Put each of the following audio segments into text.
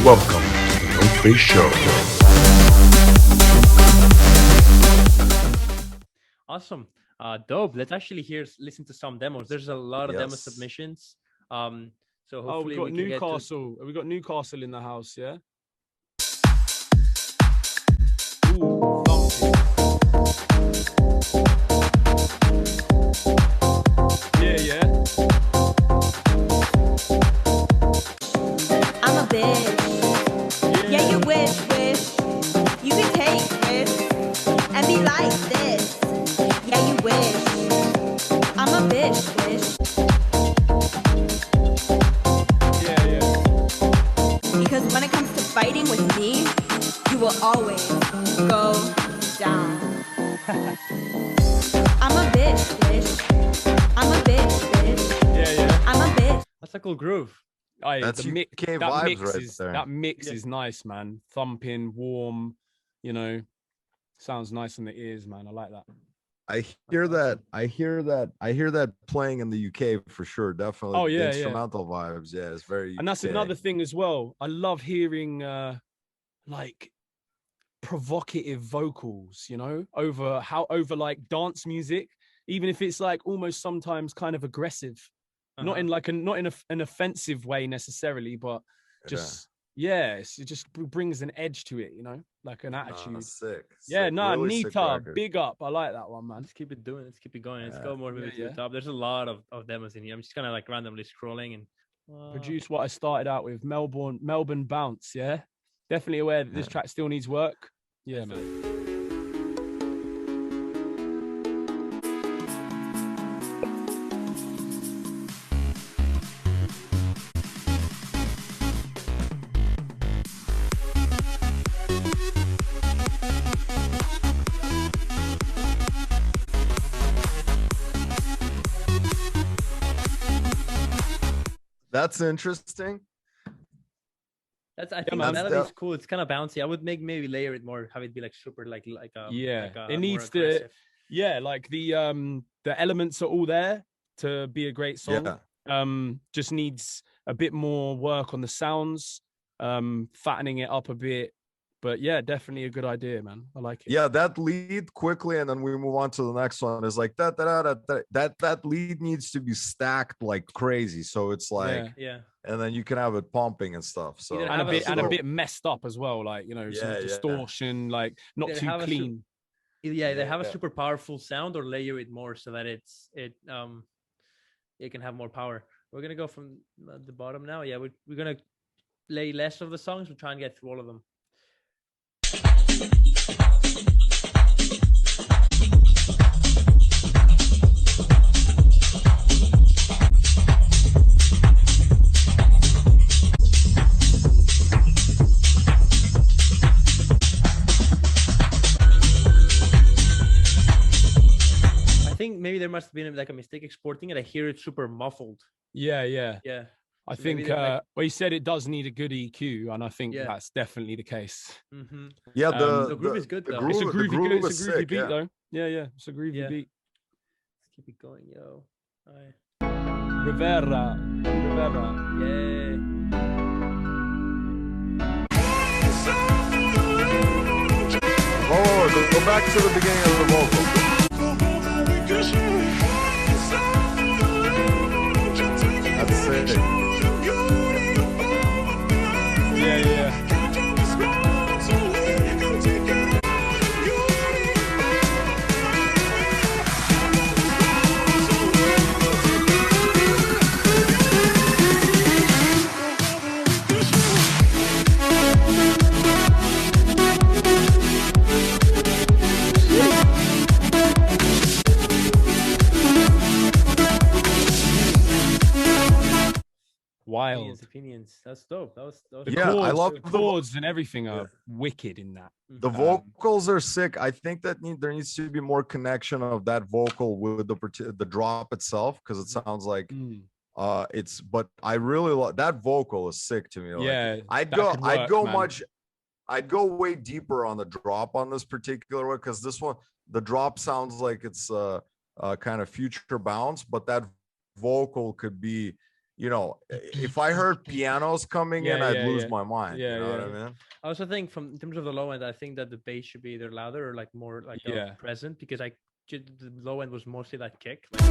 Welcome to the Noface Show. Awesome. Dope. Let's actually listen to some demos. There's a lot of demo Yes. submissions. So Oh, we hopefully got we can get to Newcastle. We got Newcastle in the house, yeah? Ooh, funky. Yeah. I'm a bitch. Yeah, you wish you could take risks and be like this. Yeah, you wish. I'm a bitch. Yeah. Because when it comes to fighting with me, you will always go down. I'm a bitch. I'm a bitch. Yeah. I'm a bitch. that's a cool groove. Aye, That's the UK that vibes mix right is there. that mix Yeah. is nice, man. Thumping, warm, sounds nice in the ears, man. I like that. I hear that. I hear that playing in the UK for sure. Definitely. Oh, The yeah. instrumental vibes. Yeah, it's very. And that's UK. another thing as well. I love hearing like provocative vocals, over like dance music, even if it's like almost sometimes kind of aggressive, not in like an offensive way necessarily, but just it just brings an edge to it, like an attitude. Sick. Yeah, sick, no, really sick Nita, record. big up. I like that one, man. Let's keep it doing. Let's keep it going. Let's Yeah. go more maybe to Yeah. the top. There's a lot of demos in here. I'm just kind of like randomly scrolling and Produce what I started out with, Melbourne Bounce. Yeah, definitely aware that this track still needs work. Yeah, man. That's interesting. I think man. the melody's cool. It's kind of bouncy. I would maybe layer it more, have it be like super like Yeah, like, it more needs to. aggressive. Yeah, like the elements are all there to be a great song. Yeah. Just needs a bit more work on the sounds, fattening it up a bit. But yeah, definitely a good idea, man. I like it. Yeah, that lead quickly, and then we move on to the next one. Is like that lead needs to be stacked like crazy. So it's like, Yeah. and then you can have it pumping and stuff. So Either And a have bit messed up as well, like some Yeah. distortion, like not They too have a clean. Either they have a Yeah. super powerful sound or layer it more so that it can have more power. We're gonna go from the bottom now. Yeah, we're gonna lay less of the songs. We'll try and get through all of them. I think maybe there must have been like a mistake exporting it. I hear it super muffled. Yeah. Yeah. I So maybe think they're, like- well, you said it does need a good EQ, and I think Yeah. that's definitely the case. Mm-hmm. yeah, the groove is good, the though. groove, It's a the groovy, groove it's is a groovy sick, beat yeah. though. Yeah, it's a groovy Yeah. beat. Let's keep it going, yo. Aye. Rivera. Yay. Oh, go back to the beginning of the vocal. That's sick. Yeah. Wild. Opinions. That's dope. That was The Yeah, I chords, love the the- chords and everything are wicked in that. The vocals are sick. I think that there needs to be more connection of that vocal with the drop itself, because it sounds like Mm. but I really love that vocal is sick to me. Like, Yeah, I'd that go could I'd work, go man. much I'd go way deeper on the drop on this particular one, because this one, the drop sounds like it's kind of future bounce, but that vocal could be you know, if I heard pianos coming in, Yeah, I'd yeah, lose yeah. my mind. Yeah, You know yeah. what I mean? I also think in terms of the low end, I think that the bass should be either louder or like more like Yeah. present, because the low end was mostly that kick. Maybe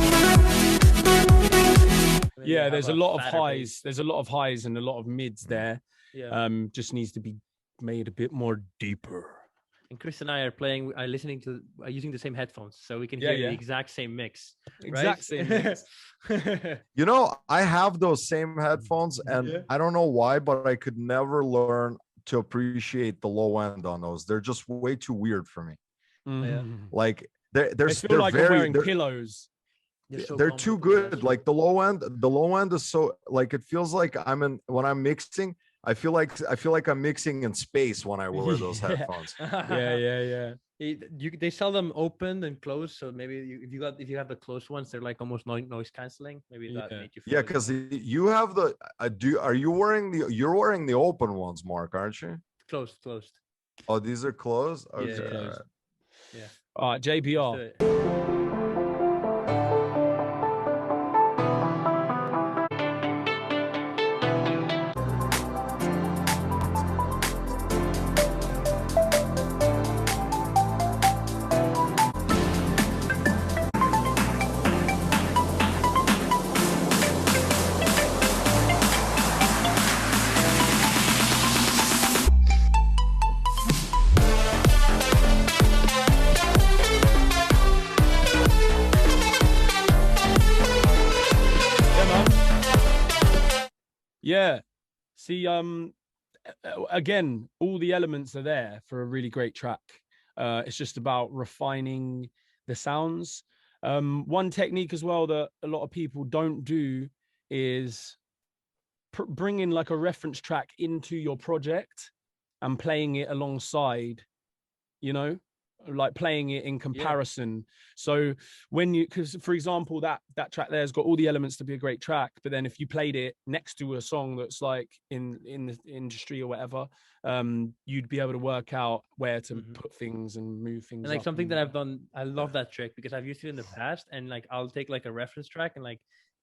Yeah, have there's a lot of fatter highs. bass. There's a lot of highs and a lot of mids there. Yeah. Just needs to be made a bit more deeper. And Chris and I are listening to using the same headphones, so we can Yeah, hear yeah. the exact same mix. Exact same mix. You know, I have those same headphones, and Yeah. I don't know why, but I could never learn to appreciate the low end on those. They're just way too weird for me. Mhm. Like they're I feel like I'm wearing pillows. They're they're too comfortable, that's good. true. Like the low end is so, like, it feels like when I'm mixing, I feel like I'm mixing in space when I wear those Yeah. headphones. Yeah. They sell them open and closed, so maybe if you have the closed ones, they're like almost noise canceling. Maybe that Yeah. made you feel Yeah, it because more. you have the you're wearing the open ones, Mark, aren't you? Closed. Oh, these are closed? Yeah, Okay. yeah. all right. Yeah. All right, Let's do JBR. it. Yeah, man. Yeah. See, again, all the elements are there for a really great track. It's just about refining the sounds. One technique as well that a lot of people don't do is bring in like a reference track into your project and playing it alongside, you know, like playing it in comparison. So when because for example, that track there's got all the elements to be a great track, but then if you played it next to a song that's like in the industry or whatever, you'd be able to work out where to put things and move things. And like up something and- that I've done, I love that trick because I've used it in the past, and like I'll take like a reference track and like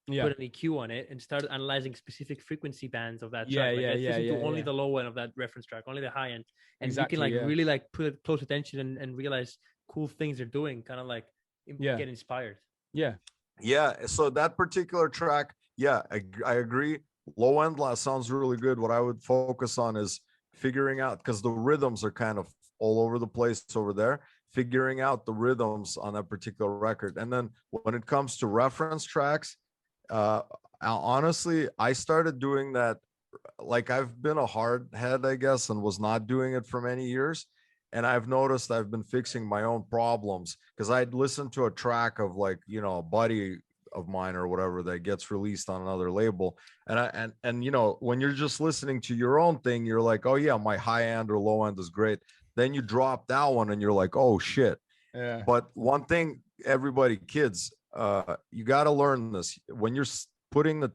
yeah, put an EQ on it and start analyzing specific frequency bands of that track. Yeah, Like, yeah, let's yeah, listen to yeah, only yeah. the low end of that reference track, only the high end, and Exactly, you can like yeah. really like put close attention and realize cool things they're doing, kind of like Yeah. get inspired. yeah, Yeah, so that particular track, yeah, I agree. Low end sounds really good. What I would focus on is figuring out, because the rhythms are kind of all over the place over there, figuring out the rhythms on that particular record. And then when it comes to reference tracks, honestly, I started doing that. Like, I've been a hard head, I guess, and was not doing it for many years. And I've noticed I've been fixing my own problems, because I'd listen to a track of, like, you know, a buddy of mine or whatever that gets released on another label. And you know, when you're just listening to your own thing, you're like, oh yeah, my high end or low end is great. Then you drop that one and you're like, oh shit. yeah. But one thing, everybody, kids, you got to learn this. When you're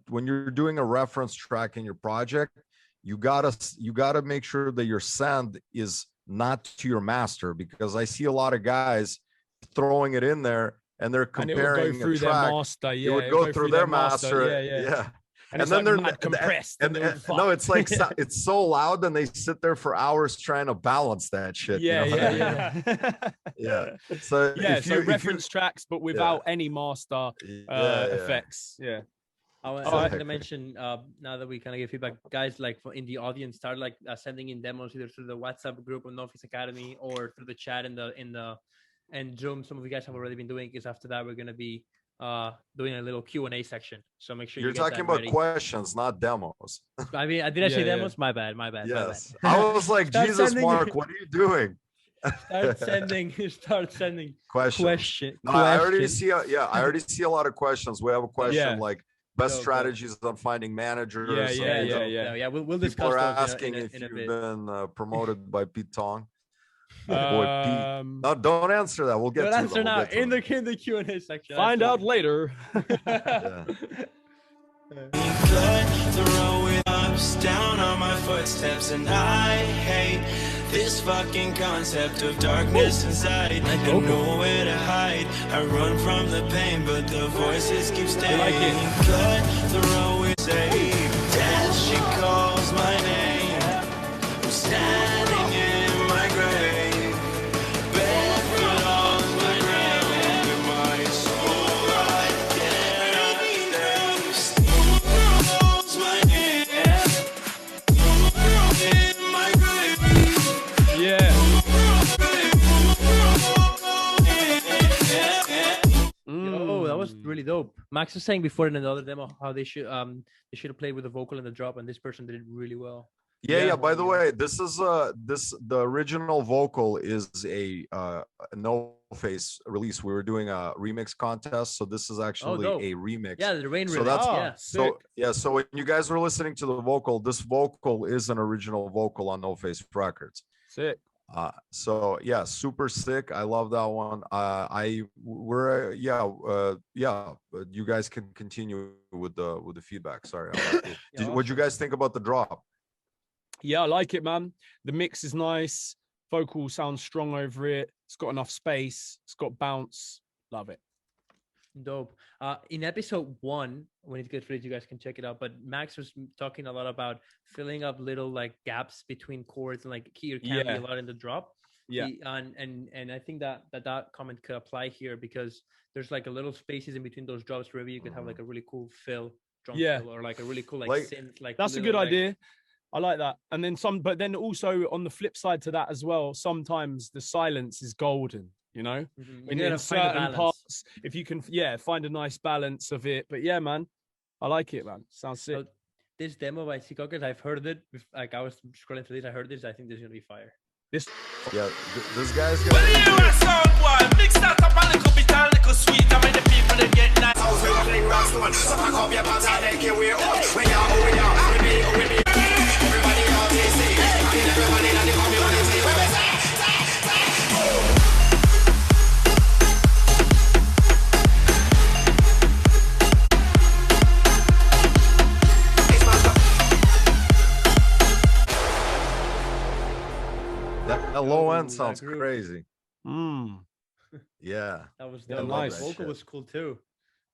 when you're doing a reference track in your project, you gotta make sure that your send is not to your master, because I see a lot of guys throwing it in there and they're And it would comparing go through a their track. master. Yeah, It would go through their master. Yeah. And, And it's then like they're mad compressed. and no, it's like it's so loud, and they sit there for hours trying to balance that shit. you yeah, know what I mean? yeah. Yeah. So Yeah, if so you- if you- reference tracks, but without any master effects. Yeah. I was Alright. going to mention now that we kind of give feedback, guys, like in the audience, start like sending in demos either through the WhatsApp group of Noface Academy or through the chat and Zoom. Some of you guys have already been doing, because after that we're going to be doing a little Q&A section. So make sure You're you get talking that about ready. questions, not demos. I mean, did I say Yeah, yeah. demos? My bad. Yes. I was like, Start Jesus, sending- Mark, what are you doing? Start sending Questions. question. No, I already questions. see. I already see a lot of questions. We have a question Yeah. like best Go. strategies on finding managers. Yeah, and, yeah. We'll discuss People are those asking in if a you've bit. been promoted by Pete Tong. Boy, Pete. Um, No, don't answer that. We'll get But to answer them. We'll now get to in them. the Q&A section. find out later. Yeah. Blood, the road with ups, down on my footsteps, and I hate this fucking concept of darkness inside. I don't know where to hide. I run from the pain, but the voices keep staying. like it. Blood, the road with safe. Death, she calls my name. I'm standing in my grave, barefoot on the ground, with my soul right there. Calls my name. In my grave. Yeah. Yo, that was really dope. Max was saying before in another demo how they should have played with the vocal and the drop, and this person did it really well. Yeah. By the way, this is the original vocal is a Noface release. We were doing a remix contest, so this is actually dope. a remix. Yeah, the rain So remix. that's- Yeah. So when you guys were listening to the vocal, this vocal is an original vocal on Noface Records. Sick. So yeah, super sick. I love that one. You guys can continue with the feedback. Sorry. What'd you guys think about the drop? Yeah, I like it, man. The mix is nice. Vocal sounds strong over it. It's got enough space. It's got bounce. Love it. Dope. In episode 1, when it gets ready, you guys can check it out. But Max was talking a lot about filling up little like gaps between chords, and like here can be a lot in the drop. Yeah. And I think that comment could apply here, because there's like a little spaces in between those drops where you could have like a really cool drum fill, or like a really cool like synth. Like that's a good idea. I like that. And then but then also on the flip side to that as well, sometimes the silence is golden. You know, in certain parts, if you can, find a nice balance of it. But yeah, man, I like it, man. Sounds sick. So this demo by Seacockers, I've heard it. Like I was scrolling through this, I heard this. I think this is gonna be fire. This guy's Well, you a sound boy, mix that up a little bit, a little sweet. I mean the people they get nice. I was feeling rock stone, so pack up your pants and make your way up. We are, everybody on DC, and everybody in the community. That low end sounds crazy. Yeah. That was nice. The vocal was cool too.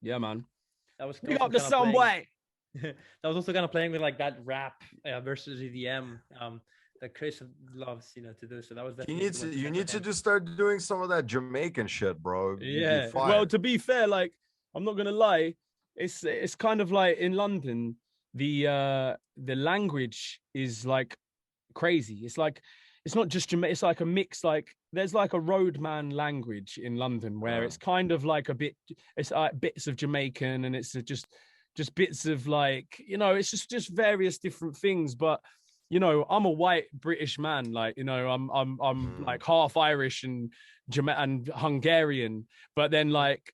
Yeah, man. That was Pick up the sound way. That was also kind of playing with like that rap versus EDM that Kris loves, to do. So that was you need to just start doing some of that Jamaican shit, bro. Yeah. Well, to be fair, like I'm not gonna lie, it's kind of like in London, the language is like crazy. It's like it's not just Jamaican. It's like a mix. Like there's like a roadman language in London where it's kind of like it's like bits of Jamaican, and it's just bits of like, it's just various different things. But I'm a white British man, like I'm like half Irish and Hungarian, but then like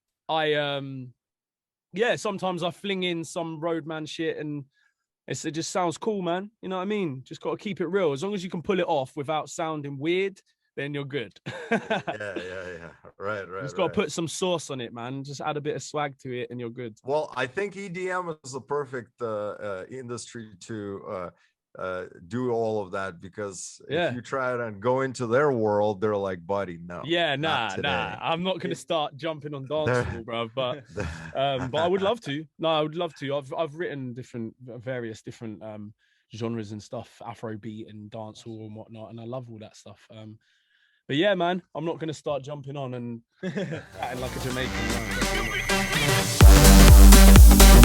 sometimes I fling in some roadman shit, and it just sounds cool, man. You know what I mean? Just got to keep it real. As long as you can pull it off without sounding weird, then you're good. Yeah. Right. Just got to put some sauce on it, man. Just add a bit of swag to it, and you're good. Well, I think EDM is the perfect industry to do all of that, because if you try it and go into their world, they're like, buddy, no. Yeah, nah. I'm not gonna start jumping on dance floor, bro. But I would love to. No, I would love to. I've written various different genres and stuff, Afrobeat and dancehall and whatnot, and I love all that stuff. But yeah, man, I'm not gonna start jumping on and acting like a Jamaican man.